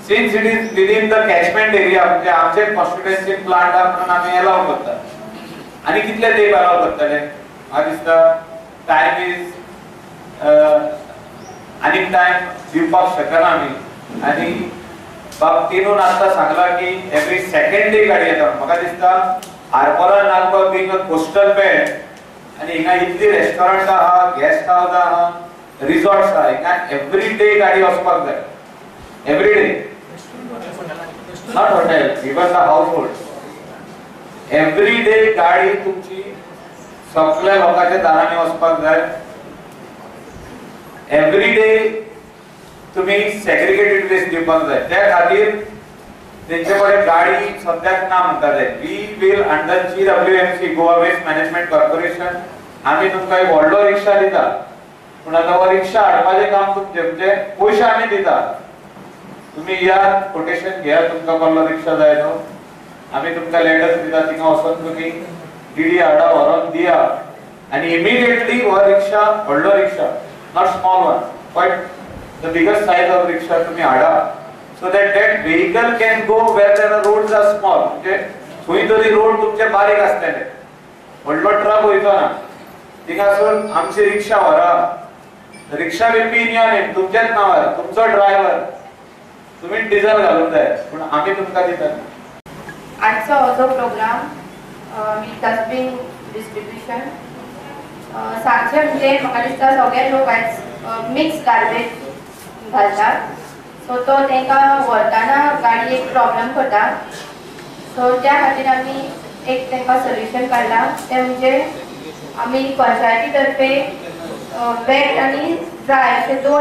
since it is within the catchment area म्हणजे आमचे constituency plant आपण आम्ही अलाउ करतात आणि कितले ते अलाउ करतले म्हाका दिसता टाइम इज आणि टाइम दिवपाक शकना आमी आणि बाबतीनून आता सांगला की एवरी सेकंड डे गाडी येता म्हाका दिसता Arpora Nagpur being a coastal belt आणि हिंगा इतली रेस्टॉरंट आहा गेस्ट हाऊस आहा रिसॉर्ट्स आहा हिंगा एवरी डे गाडी वचपाक जाय every day not hotel even the household every day गाडी तुमची सगळ्या लोकांच्या दारांनी वचपाक जाय एवरी डे तुम्ही सेग्रीगेटेड वेस्ट दिवपाक जाय त्या खातीर तेंचे कडेन गाडी सद्याक ना म्हणटाले we will under GWMC Goa waste management corporation आम्ही तुमकां एक व्हडलो रिक्षा दिता पूण आतां हो रिक्षा हाडपाचें काम तुमचें म्हणजे पयशे आमी दिता तुम्ही या कोटेशन घ्या तुमकां कसलो रिक्षा जाय तो आमी तुमकां लेटर दिता थिंगा वचून तुम्ही डीडी हाडा व्हरोन दिया आनी इमिडिएटली हो रिक्षा व्हडलो रिक्षा not small one but the biggest size of rickshaw तुम्ही हाडा so that vehicle can go where the roads are small म्हणजे खंय तरी रोड तुमचे बारीक आसतले व्हडलो ट्रक वयतो ना थिंगासून आमची रिक्षा व्हरा रिक्षा will be in your name तुमच्याच नावार तुमचो ड्रायव्हर तुम्ही डिझेल घालून जाय पण आम्ही तुमकां दितात आजचो हो जो प्रोग्राम डस्टबीन डिस्ट्रीब्युशन सांगचे म्हणजे म्हाका दिसता सगळे लोक आयज मिक्स गार्बेज घालतात सो तो तांकां व्हरतना गाडी एक प्रॉब्लेम करता सो त्या खातीर आमी एक तांकां सोल्युशन काडला ते म्हणजे आमी पंचायती तर्फे वेट आनी ड्राय अशे 2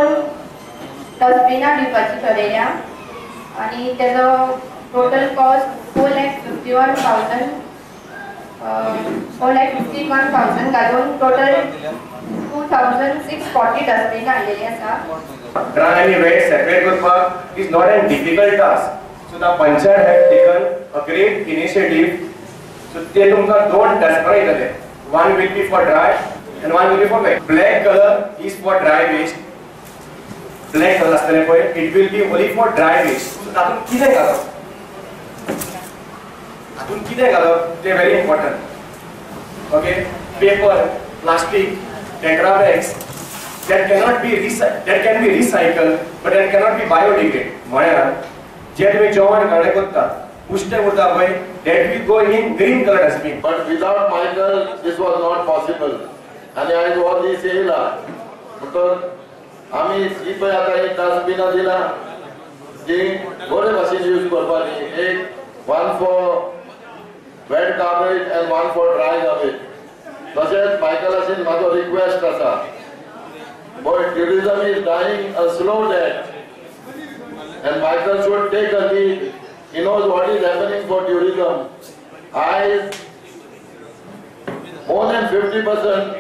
डस्टबिनां दिवपाची ठरयल्या आनी तेजो टोटल कॉस्ट 4,51,000 घालून टोटल 2,640 डस्टबिन हाडलेली आसा Dry and wet separate करपाक is not a difficult task. So the panchayat have taken a great initiative. So they तुमका 2 डस्टबिन येतले. One will be for dry and one will be for wet. Black color is for dry waste. Black color असतले पळय it will be only for dry waste. So तातून कितें घालप? तातून कितें घालप ते very important. Okay, paper, plastic, tetra bags. That cannot be that can be recycled, but that cannot be biodegraded. म्हळ्यार जे तुम्ही जेवण घाले करता उष्टे उरता पळय that will go in green color dustbin. But without Michael, this was not possible. And I was this area. Because आम्ही ही पळय आता एक डस्टबिन दिला जी बरे भाशेन यूज करपाची एक one for wet garbage and one for dry garbage. तशेंच मायकलाचेर म्हाजो रिक्वेस्ट आसा but tourism is dying a slow death and Michael should take a lead. He knows what is happening for tourism. More than 50%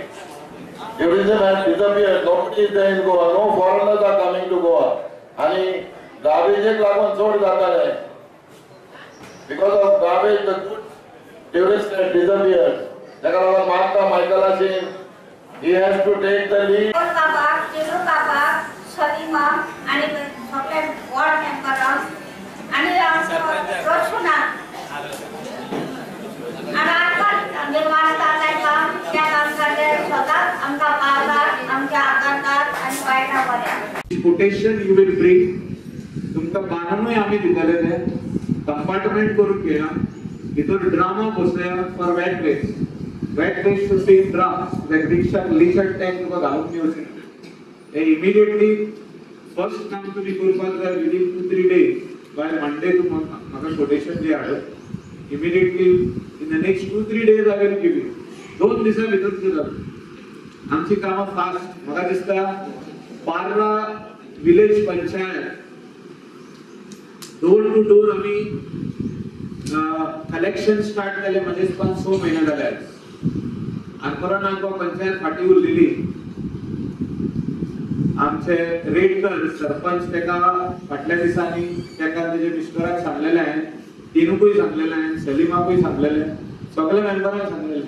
tourism has disappeared. Nobody is there in Goa. No foreigners are coming to Goa. And garbage is lagun chod jata hai. Because of garbage, the good tourists have disappeared. Lekala Mahatma Michael Asin, he has to take the lead. Papa, Jilu Papa, Salima, and chocolate ward member, and also Roshuna. And I निर्माण करण्याचा त्या कामगारांचे स्वतः आमचा बाजार आमच्या आकारतात आणि पायटामध्ये कोटेशन यू विल ब्रिंग तुमका बांधूनय आम्ही दिलेले ते कंपार्टमेंट करून घेया भितर ड्रामा बसया for wet waste should be in drum like रिक्षा लिचड टँक तुका घालून दिवचे हे इमिडिएटली फर्स्ट काम तुम्ही करपाक जाय विदिन 2-3 डेज बाय मंडे तुम्हाला म्हाका कोटेशन जे हाडप immediately in the next 2-3 days I will give you. 2 दिवसा भितर जाता आमची कामा फास्ट म्हाका दिसता Parra village panchayat door to door आम्ही कलेक्शन स्टार्ट केले म्हणजे 5 महिने झाले आरपोरा नागवा पंचायत फाटी उरलेली आमचे रेडकर सरपंच तेका फाटल्या दिसांनी तेका तेजे मिस्टराक सांगलेले आहे तीनूकूय सांगलेले आहे सलीमाकूय सांगलेले सगळे मेंबरांक सांगलेले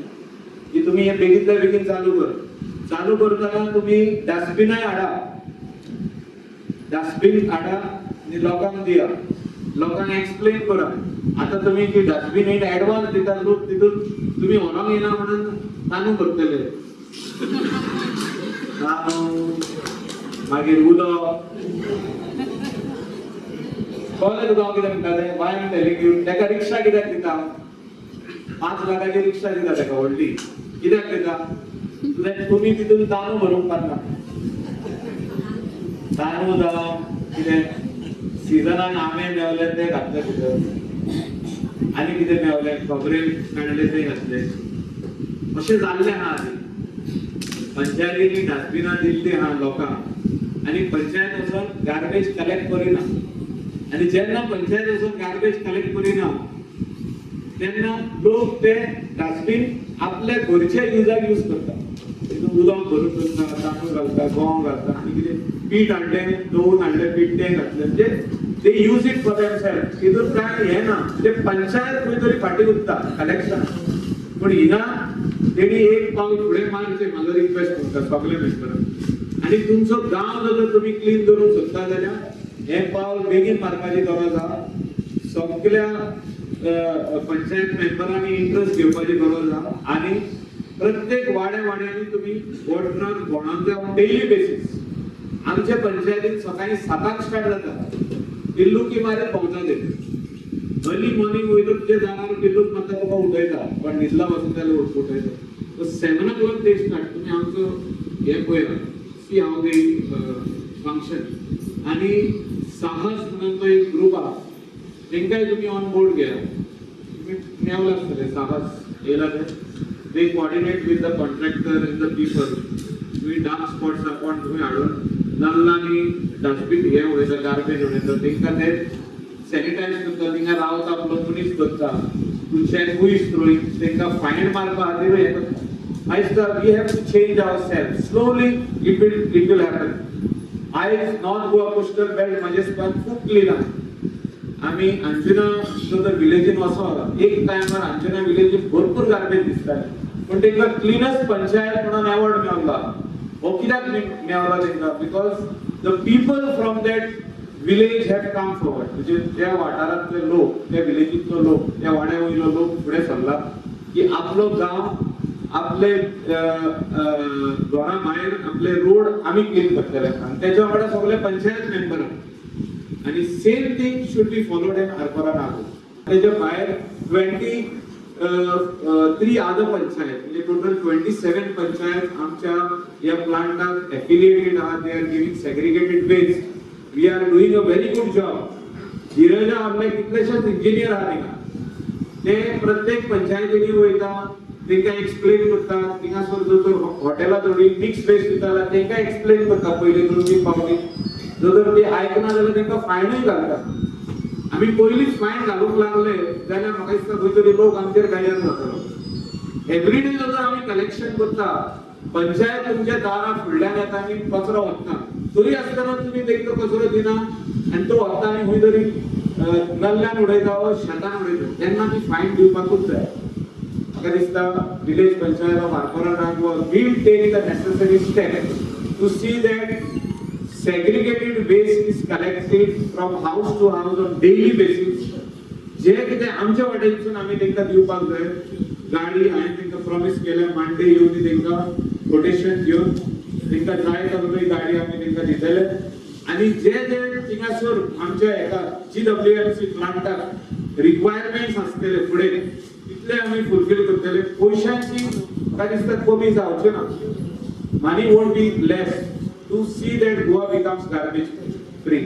की तुम्ही हे बेगीतल्या बेगीन चालू करताना तुम्ही डस्टबिनाय हाडा आनी लोकांक दिया, लोकांक एक्सप्लेन करा. आता तुम्ही जी डस्टबिन इन ऍडव्हान्स दितात लोक तितून तुम्ही व्हरोंक येना म्हणून तांदूळ भरतले, मागीर उदक कळ्ळें तुका हांव कितें म्हणटालें. वाय एम टेलिंग यू, ताका रिक्षा कित्याक दिता? 5 लाखाची रिक्षा दिता ताका व्हडली, कित्याक दिता? तुम्ही तितून तांदूळ भरूंक पारना. तांदूळ जावं कितें सिजनान आंबे मेवले ते घातले भितर, आनी कितें मेवले खोबरेल काडले ते घातले. अशें जाल्लें आहा आदी. पंचायतींनी डस्टबिनां दिल्लीं आहा लोकांक, आनी पंचायत वचून गार्बेज कलेक्ट करिना. आनी जेन्ना पंचायत वचून गार्बेज कलेक्ट करिना तेन्ना लोक ते डस्टबिन आपल्या घरच्या युजाक यूज करता. तितून उदक भरून दवरता, तांदूळ घालता, गंव घालता, आनी कितें पीठ हाडलें, दवरून हाडलें पीठ तें घातलें. म्हणजे ते यूज इट फॉर देमसेल्फ. तितून कांय हें ना. म्हणजे पंचायत खंय तरी फाटीं उरता कलेक्शन. पूण हिंगा तेणी एक पावल फुडें मारचें म्हाजो रिक्वेस्ट करता सगळे मेंबरांक. आनी तुमचो गांव जर तुमी क्लीन दवरूंक सोदता जाल्यार हें पावल बेगीन मारपाची गरज आहा. सगळ्या पंचायत मेंबरांनी इंट्रस्ट घेवपाची गरज आहा. आनी प्रत्येक वाड्यांनी तुम्ही वॉटरन घोणांचे डेली बेसिस. आमच्या पंचायतीन सकाळी 7 स्टार्ट जाता, किल्लू की मारे पावता ते. अर्ली मॉर्निंग वयलो तुझे जाणार किल्लूक मात्र तुका उठयता, पण न्हिदला पासून त्याला उठयता. सो 7 o'clock ते स्टार्ट. तुम्ही आमचं हे पळया, सी हाव दे फंक्शन. आनी साहस म्हणून तो एक ग्रुप आहा, तेंकाय तुम्ही ऑन बोर्ड घ्या. तुम्ही मेवला आसतले साहस येयला ते. They coordinate with the contractor and the people. तुम्ही डार्क स्पॉट्स आपण तुम्ही हाडून नल्लांनी डस्टबिन हे उडयता, गार्बेज उडयता, तेंकां ते सॅनिटायज करता, थिंगा रावता आपलो मनीस करता. To check who is throwing, तेंकां फायन मारपा खातीर हे करता. आयज we have to change our self. Slowly it will happen. आयज नॉर्थ गोवा कोस्टल बेल्ट मजेस्पान खूब क्लीन आहा. आम्ही अंजुना जर विलेजीन वचोन एक टायमार अंजुना विलेजीन भरपूर गार्बेज दिसताले, पण तेंका क्लीनस्ट पंचायत म्हणून अवॉर्ड मेळला. हो कित्याक मेळला तेंका? Because the people from that village have come forward. म्हणजे त्या वाठारांतले लोक, त्या विलेजींतलो लोक, त्या वाड्या वयलो लोक फुडें सरला की आपलो गांव, आपले घरा भायर आपले रोड आमी क्लीन करतले. आनी तेच्या वांगडा सगळे पंचायत मेंबर. आणि same thing should be followed in Arpora Nagoa. त्याच्या भायर 23 अदर पंचायत, म्हणजे टोटल 27 पंचायत आमच्या या प्लांटाक एफिलिएटेड आहात. They are giving segregated waste. We are doing a very good job. धीरजा आपले कितलेशेच इंजिनियर आहात हिंगा. ते प्रत्येक पंचायतींनी वयता, तेंका एक्सप्लेन करता. थिंगासर जर हॉटेलां थोडी मिक्स वेस्ट दिता तेंका एक्सप्लेन करता पयलीं 2-3 फावटी. जर ते आयकना जाल्यार तेंका फायनूय घालता. आमी पयलींच फायन घालूंक लागले जाल्यार म्हाका दिसता खंय तरी लोक आमचेर गायन जातलो. एवरीडे जर आमी कलेक्शन करता, पंचायत तुमच्या दारा फुडल्यान येता आनी कचरो व्हरता, तरी आसतना तुमी तेंका कचरो दिना आनी तो व्हरता आनी खंय तरी नल्ल्यान उडयता वा शेतान उडयता, तेन्ना ती फायन दिवपाकूच जाय. म्हाका दिसता village panchayat of Arpora Nagoa will take the necessary step to see that segregated waste is collected from house to house on daily basis. जे कितें आमच्या वाटेनसून आमी तेंका दिवपाक जाय. गाडी हांवें तेंका प्रॉमिस केल्या मांडे येवन तेंका कोटेशन घेवन तेंका जाय तसली गाडी आमी तेंका दितले. आनी जे थिंगासर आमच्या एका GWMC प्लांटाक रिक्वायरमेंट्स आसतले फुडें तितले आमी फुलफील करतले. पयशांची म्हाका दिसता कमी जावचें ना. Money won't be less to see that Goa becomes garbage free.